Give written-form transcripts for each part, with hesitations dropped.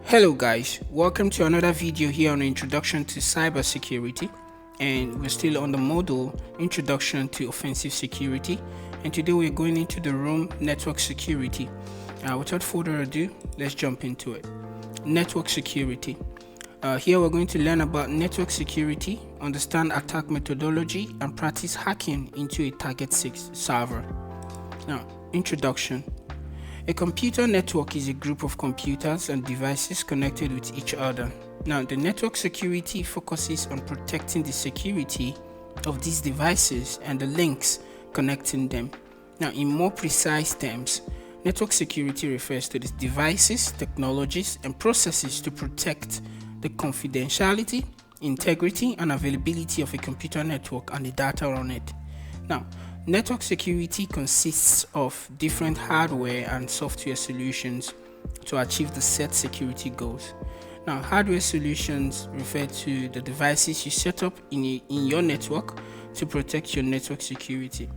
Hello guys, welcome to another video here on Introduction to Cybersecurity, and we're still on the module Introduction to Offensive Security, and today we're going into the room Network Security. Without further ado, let's jump into it. Network Security. Here we're going to learn about network security, understand attack methodology, and practice hacking into a target server. Now, introduction. A computer network is a group of computers and devices connected with each other. Now, the network security focuses on protecting the security of these devices and the links connecting them. Now, in more precise terms, network security refers to the devices, technologies, and processes to protect the confidentiality, integrity, and availability of a computer network and the data on it. Now, network security consists of different hardware and software solutions to achieve the set security goals. Now, hardware solutions refer to the devices you set up in your network to protect your network security.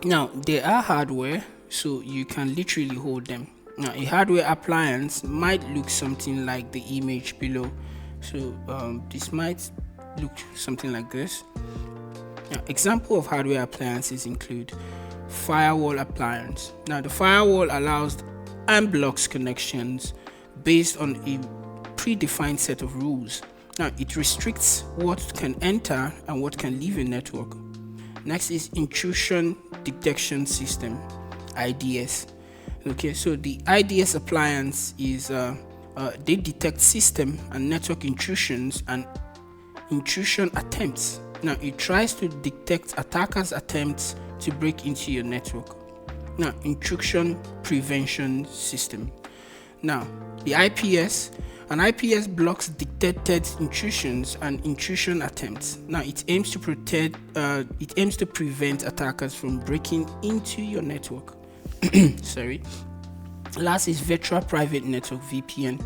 Now, they are hardware, so you can literally hold them. Now, a hardware appliance might look something like the image below. So, this might look something like this. Now, example of hardware appliances include firewall appliance. Now, the firewall allows and blocks connections based on a predefined set of rules. Now, it restricts what can enter and what can leave a network. Next is intrusion detection system, IDS. Okay, so the IDS appliance is they detect system and network intrusions and intrusion attempts. Now, it tries to detect attackers' attempts to break into your network. Now, intrusion prevention system. Now, the IPS, an IPS blocks detected intrusions and intrusion attempts. Now, it aims to prevent attackers from breaking into your network. Sorry. Last is virtual private network, VPN.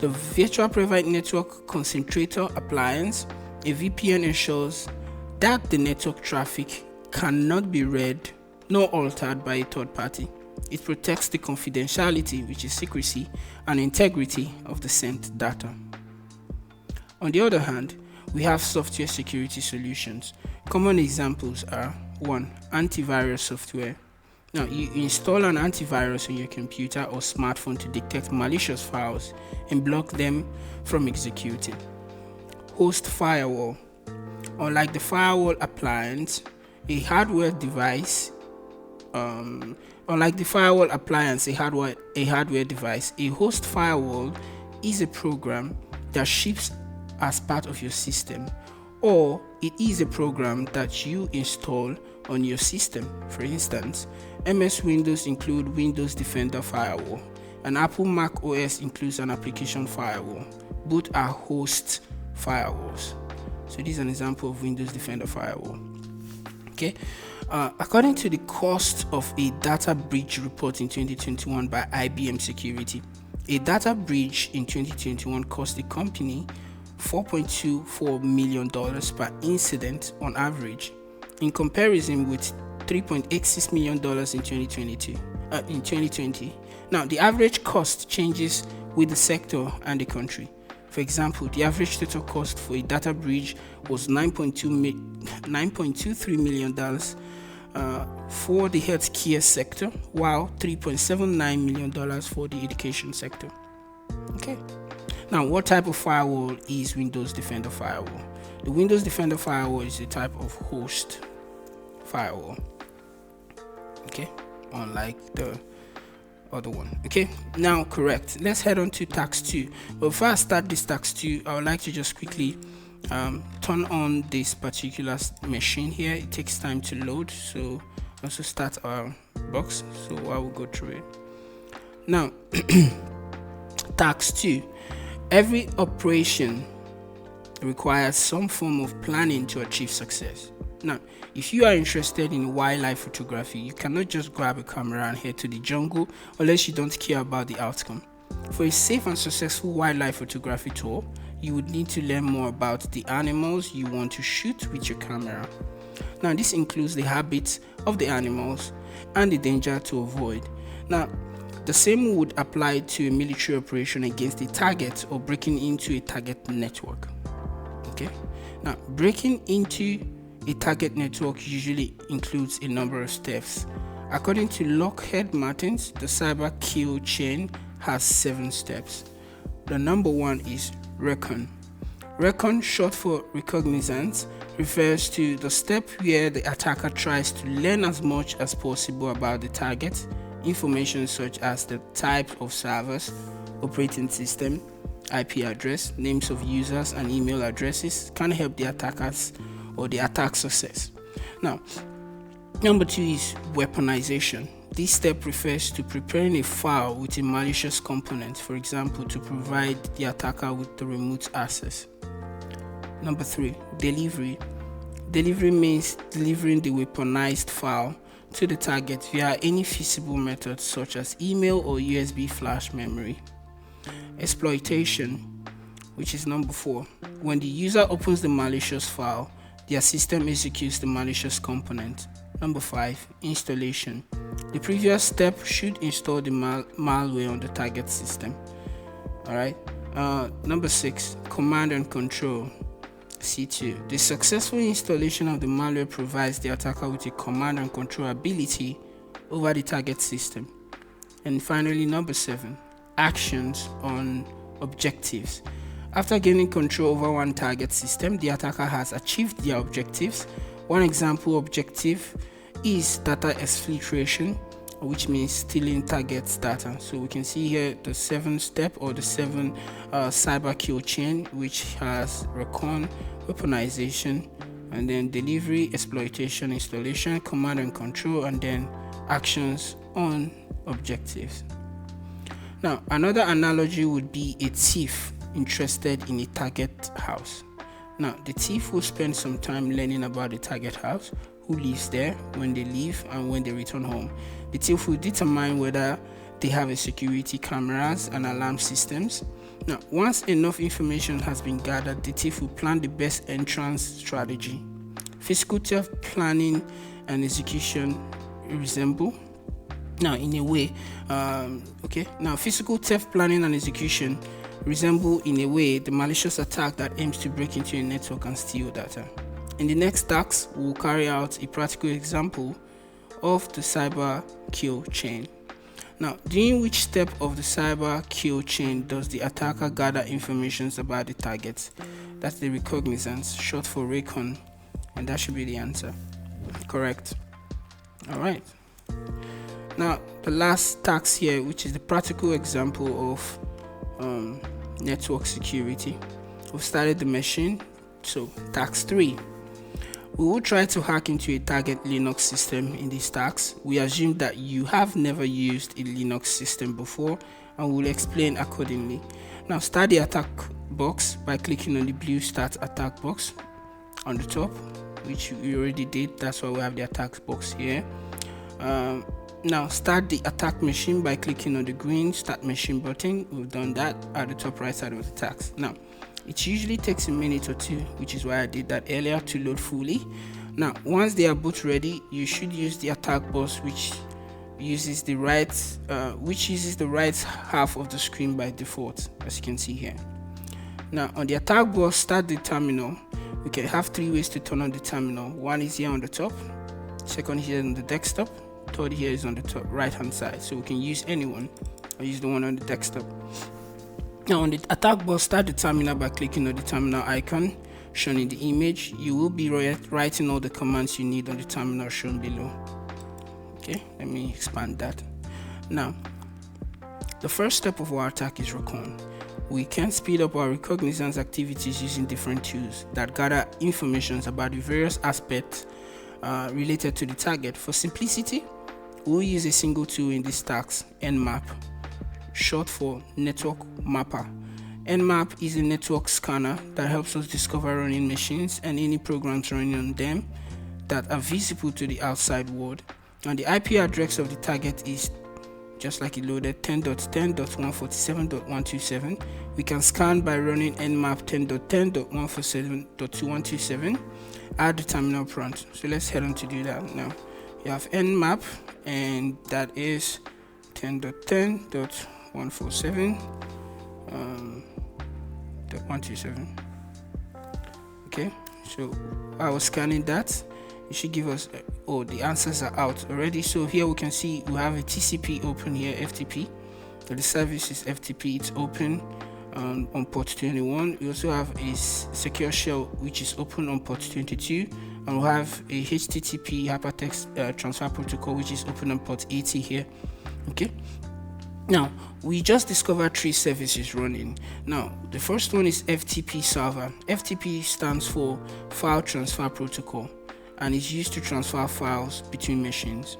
The virtual private network concentrator appliance. A VPN ensures that the network traffic cannot be read nor altered by a third party. It protects the confidentiality, which is secrecy, and integrity of the sent data. On the other hand, we have software security solutions. Common examples are 1. Antivirus software. Now, you install an antivirus on your computer or smartphone to detect malicious files and block them from executing. Host firewall. Unlike the firewall appliance, a hardware device, a hardware device, a host firewall is a program that ships as part of your system, or it is a program that you install on your system. For instance, MS Windows include Windows Defender Firewall, and Apple Mac OS includes an application firewall. Both are host firewalls. So this is an example of Windows Defender Firewall. Okay. According to the cost of a data breach report in 2021 by IBM Security, a data breach in 2021 cost the company $4.24 million per incident on average, in comparison with $3.86 million in 2020. Now, the average cost changes with the sector and the country. For example, the average total cost for a data breach was $9.23 million for the healthcare sector, while $3.79 million for the education sector. Okay. Now, what type of firewall is Windows Defender Firewall? The Windows Defender Firewall is a type of host firewall. Okay, unlike the other one. Okay, now correct. Let's head on to task 2. But before I start this task 2, I would like to just quickly turn on this particular machine here. It takes time to load, so also start our box. So I will go through it. Now, task 2. Every operation requires some form of planning to achieve success. Now, if you are interested in wildlife photography, you cannot just grab a camera and head to the jungle unless you don't care about the outcome. For a safe and successful wildlife photography tour, you would need to learn more about the animals you want to shoot with your camera. Now, this includes the habits of the animals and the danger to avoid. Now, The same would apply to a military operation against a target or breaking into a target network. Okay, now breaking into a target network usually includes a number of steps. According to Lockheed Martins, the cyber kill chain has 7 steps. The number 1 is recon. Recon, short for recognizance, refers to the step where the attacker tries to learn as much as possible about the target, information such as the type of servers, operating system, IP address, names of users, and email addresses can help the attackers or the attack success. Now, number 2 is weaponization. This step refers to preparing a file with a malicious component, for example, to provide the attacker with the remote access. Number 3, delivery. Delivery means delivering the weaponized file to the target via any feasible method such as email or USB flash memory. Exploitation, which is number 4. When the user opens the malicious file, their system executes the malicious component. Number 5, installation. The previous step should install the malware on the target system. Alright. Number 6, command and control. C2. The successful installation of the malware provides the attacker with a command and control ability over the target system. And finally, number 7, actions on objectives. After gaining control over one target system, the attacker has achieved their objectives. One example objective is data exfiltration, which means stealing target's data. So we can see here the 7 step or the 7 cyber kill chain, which has recon, weaponization, and then delivery, exploitation, installation, command and control, and then actions on objectives. Now, another analogy would be a thief interested in a target house. Now, the thief will spend some time learning about the target house, who lives there, when they leave, and when they return home. The thief will determine whether they have a security cameras and alarm systems. Now, once enough information has been gathered, the thief will plan the best entrance strategy. Physical theft planning and execution resemble. Now, in a way, physical theft planning and execution resemble in a way the malicious attack that aims to break into a network and steal data. In the next task, we will carry out a practical example of the cyber kill chain. Now, during which step of the cyber kill chain does the attacker gather information about the target? That's the recognizance, short for recon, and that should be the answer. Correct. Alright. Now, the last task here, which is the practical example of network security. We've started the machine. So, task 3. We will try to hack into a target Linux system. In this task, we assume that you have never used a Linux system before, and we'll explain accordingly. Now, start the attack box by clicking on the blue start attack box on the top, which we already did. That's why we have the attack box here. Now, start the attack machine by clicking on the green start machine button. We've done that at the top right side of the task. Now, it usually takes a minute or 2, which is why I did that earlier, to load fully. Now, once they are both ready, you should use the attack box, which uses the right half of the screen by default, as you can see here. Now, on the attack box, start the terminal. We can have 3 ways to turn on the terminal. One is here on the top, second here on the desktop, third here is on the top right hand side. So we can use anyone. I'll use the one on the desktop. Now, on the attack box, start the terminal by clicking on the terminal icon shown in the image. You will be writing all the commands you need on the terminal shown below. Okay, let me expand that. Now, the first step of our attack is recon. We can speed up our recognizance activities using different tools that gather information about the various aspects related to the target. For simplicity, we'll use a single tool in this task, Nmap, short for network mapper. Nmap is a network scanner that helps us discover running machines and any programs running on them that are visible to the outside world. And the IP address of the target is, just like it loaded, 10.10.147.127. We can scan by running nmap 10.10.147.2127. Add the terminal prompt. So let's head on to do that now. You have nmap, and that is 10.10.147.127. Okay, so I was scanning that. It should give us the answers are out already. So here we can see we have a TCP open here, FTP. So the service is FTP, it's open on port 21. We also have a secure shell which is open on port 22, and we have a HTTP hypertext transfer protocol which is open on port 80 here. Okay, now we just discovered 3 services running. Now the first one is FTP server. FTP stands for file transfer protocol and is used to transfer files between machines.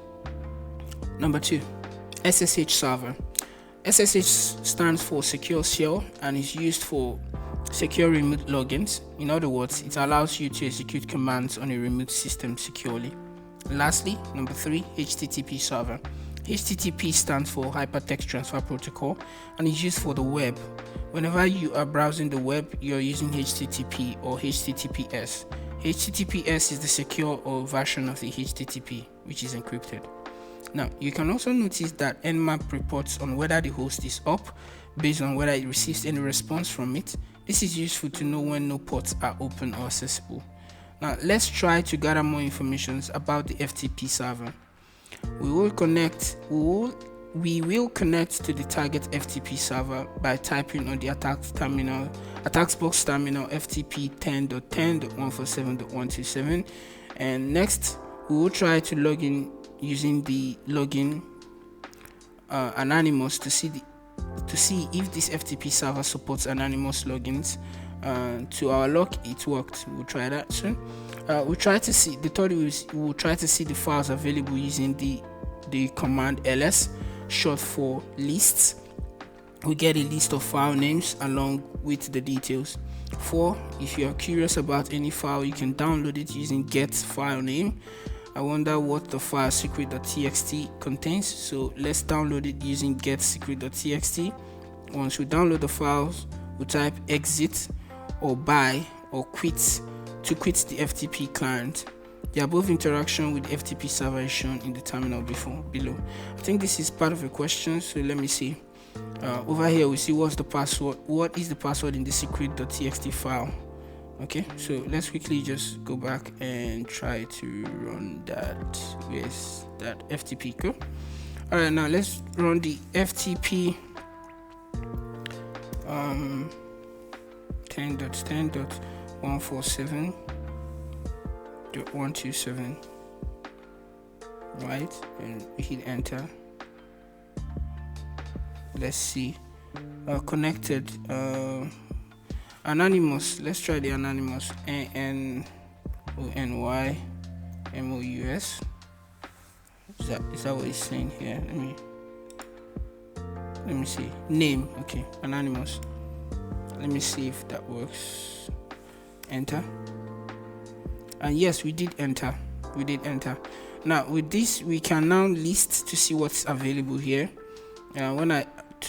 Number 2, SSH server. SSH stands for secure shell and is used for secure remote logins. In other words, it allows you to execute commands on a remote system securely. Lastly, number 3, HTTP server. HTTP stands for hypertext transfer protocol and is used for the web. Whenever you are browsing the web, you're using HTTP or HTTPS. HTTPS is the secure version of the HTTP, which is encrypted. Now, you can also notice that Nmap reports on whether the host is up based on whether it receives any response from it. This is useful to know when no ports are open or accessible. Now, let's try to gather more information about the FTP server. We will connect to the target FTP server by typing on the attacks box terminal FTP 10.10.147.127, and next we will try to log in using the login anonymous to see if this FTP server supports anonymous logins. To our luck, it worked. We'll try that soon. We'll try to see the files available using the command ls, short for lists. We get a list of file names along with the details. 4, if you are curious about any file, you can download it using get file name. I wonder what the file secret.txt contains, so let's download it using get secret.txt. Once we download the files, we type exit or buy or quit to quit the FTP client. The above interaction with FTP server is shown in the terminal below. I think this is part of a question, so let me see. Over here we see what's the password. What is the password in the secret.txt file? Okay, so let's quickly just go back and try to run that with that FTP code. Alright, now let's run the FTP 10.10.147.127, right, and we hit enter. Let's see. Connected. Anonymous. Let's try the anonymous. ANONYMOUS. Is that what it's saying here? Let me see. Name. Okay. Anonymous. Let me see if that works. Enter. And yes, we did enter. Now with this, we can now list to see what's available here. When I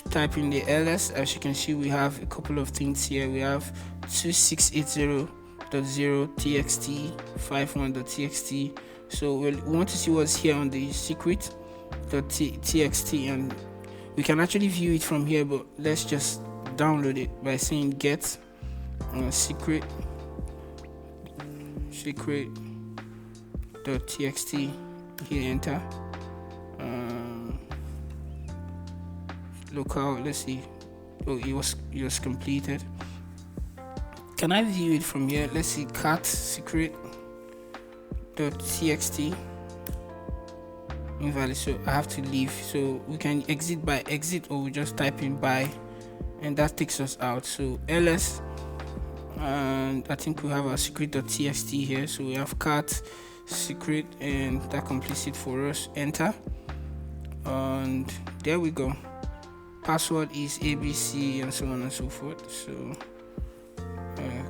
type in the ls, as you can see, we have a couple of things here. We have 2680.0txt, 51.txt. So we want to see what's here on the secret.txt, and we can actually view it from here, but let's just download it by saying get secret.txt, hit enter. Local, let's see. Oh, it was completed. Can I view it from here? Let's see. Cat secret.txt invalid, so I have to leave. So we can exit by exit, or we just type in by, and that takes us out. So ls, and I think we have our secret.txt here. So we have cat secret, and that completes it for us. Enter, and there we go. Password is ABC, and so on and so forth. So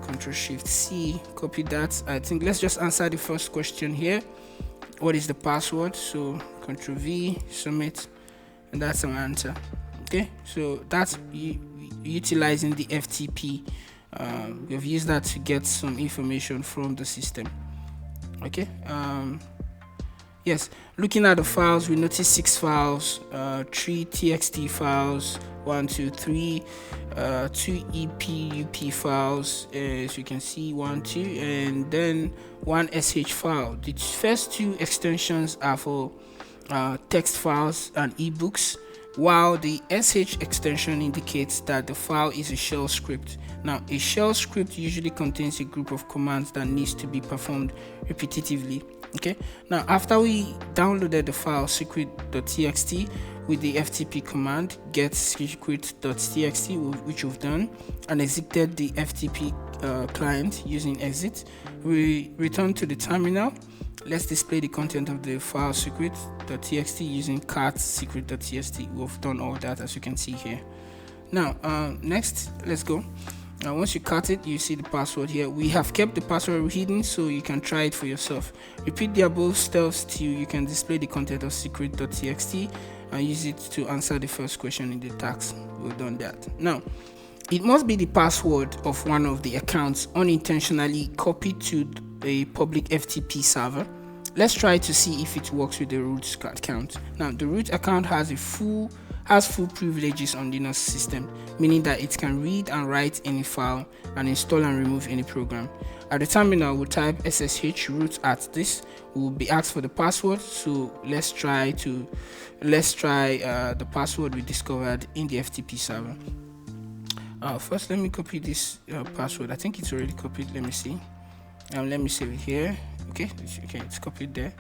Control Shift C, copy that. I think let's just answer the first question here. What is the password? So Control V, submit, and that's our answer. Okay, so that's utilizing the FTP. We've used that to get some information from the system. Okay, Yes, looking at the files, we notice 6 files, 3 txt files, 1, 2, 3, 2 epup files, as you can see, 1, 2, and then 1 sh file. The first 2 extensions are for text files and ebooks, while the sh extension indicates that the file is a shell script. Now, a shell script usually contains a group of commands that needs to be performed repetitively. Okay, now after we downloaded the file secret.txt with the ftp command get secret.txt, which we've done, and exited the ftp client using exit, we return to the terminal. Let's display the content of the file secret.txt using cat secret.txt. We've done all that, as you can see here. Now next, let's go. Now once you cut it, you see the password here. We have kept the password hidden so you can try it for yourself. Repeat the above steps till you can display the content of secret.txt and use it to answer the first question in the task. We've done that. Now, it must be the password of one of the accounts unintentionally copied to a public FTP server. Let's try to see if it works with the root account. Now, the root account has full privileges on Linux system, meaning that it can read and write any file and install and remove any program. At the terminal, we'll type ssh root at this. We'll be asked for the password, so let's try the password we discovered in the FTP server. First, let me copy this password. I think it's already copied. Let me see. Let me save it here. Okay, it's copied there.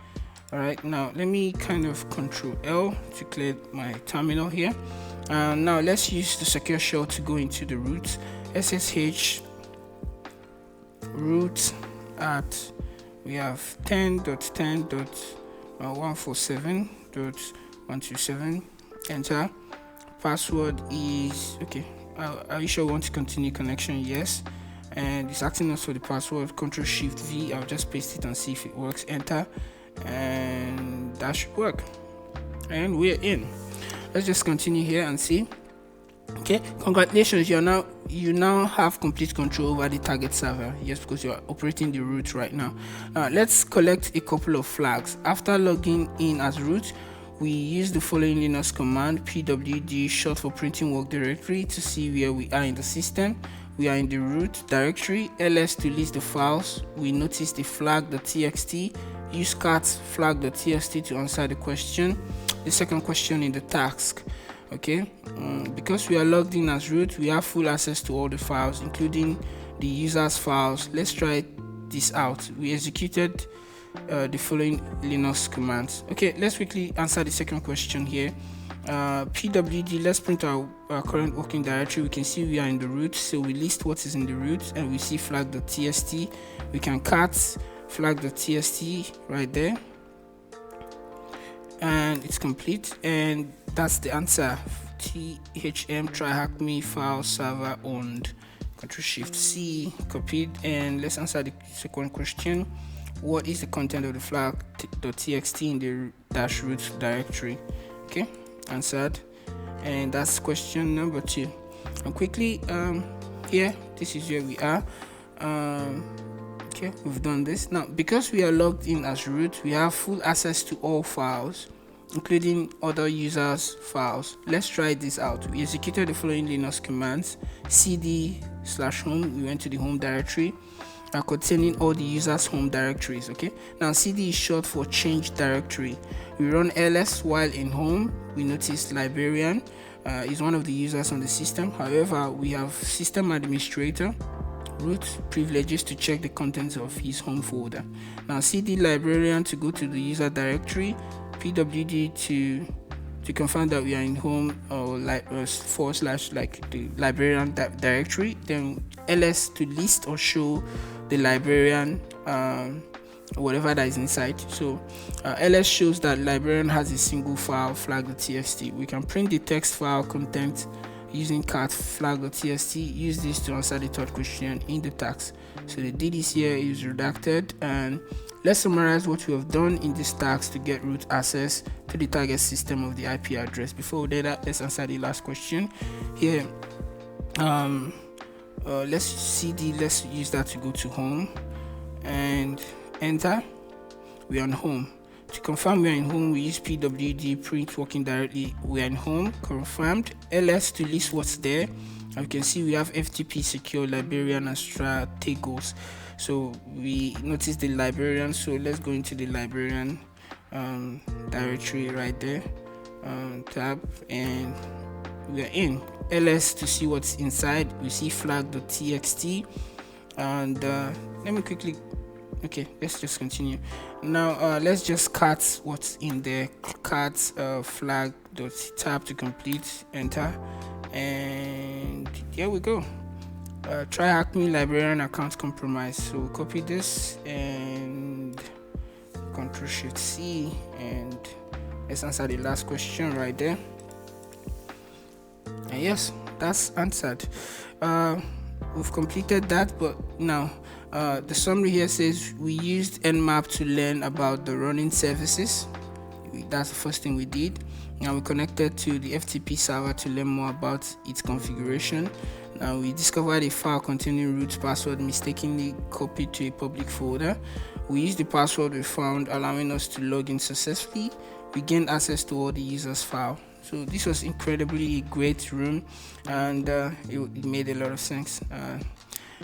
All right, now let me kind of Control L to clear my terminal here. Now let's use the secure shell to go into the root. SSH root at, we have 10.10.147.127. Enter. Password is okay. Are you sure you want to continue connection? Yes. And it's asking us for the password. Control Shift V. I'll just paste it and see if it works. Enter. And that should work, and we're in. Let's just continue here and see. Okay, congratulations, you now have complete control over the target server. Yes, because you're operating the root right now. Let's collect a couple of flags. After logging in as root, we use the following Linux command: pwd, short for printing work directory, to see where we are in the system. We are in the root directory. Ls to list the files. We notice the flag.txt. Use cat flag.txt to answer the question, the second question in the task. Okay, because we are logged in as root, we have full access to all the files, including the user's files. Let's try this out. We executed the following Linux commands. Okay, let's quickly answer the second question here. pwd, let's print our current working directory. We can see we are in the root, so we list what is in the root, and we see flag.txt. We can cat flag.txt right there, and it's complete, and that's the answer. thm tryhackme file server owned. Control Shift C, copied, and let's answer the second question. What is the content of the flag.txt in the -root directory? Okay, answered, and that's question number 2. And quickly, here, this is where we are. Okay, we've done this. Now, because we are logged in as root, we have full access to all files, including other users' files. Let's try this out. We executed the following Linux commands: cd/home. We went to the home directory, containing all the users' home directories. Okay, now cd is short for change directory. We run ls while in home. We notice librarian is one of the users on the system. However, we have system administrator root privileges to check the contents of his home folder. Now cd librarian to go to the user directory, pwd to confirm that we are in home, or like / like the librarian directory, then ls to list or show the librarian whatever that is inside. So ls shows that librarian has a single file, flag.txt. We can print the text file content using cat flag.txt. Use this to answer the third question in the task. So the DDs here is redacted, and let's summarize what we have done in this task to get root access to the target system of the IP address. Before we do that, let's answer the last question here. Let's use that to go to home and enter. We are on home. To confirm we are in home, we use pwd print working directly. We are in home, confirmed. ls to list what's there. As you can see, we have ftp secure, librarian, and strategos. So we notice the librarian, so let's go into the librarian directory right there, tab, and we are in. ls to see what's inside. We see flag.txt, and let me quickly, okay, let's just continue now. Let's just cut what's in there. Cut flag.tab to complete, enter, and here we go. Tryhackme librarian account compromise. So we'll copy this and Ctrl Shift C, and let's answer the last question right there. And yes, that's answered. We've completed that, but now the summary here says we used nmap to learn about the running services. That's the first thing we did. Now we connected to the FTP server to learn more about its configuration. Now we discovered a file containing root password mistakenly copied to a public folder. We used the password we found, allowing us to log in successfully. We gained access to all the users' file. So this was incredibly a great room, and it made a lot of sense.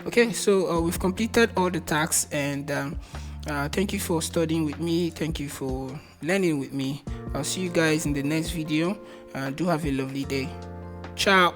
Okay, so we've completed all the tasks, and thank you for studying with me. Thank you for learning with me. I'll see you guys in the next video. Do have a lovely day. Ciao.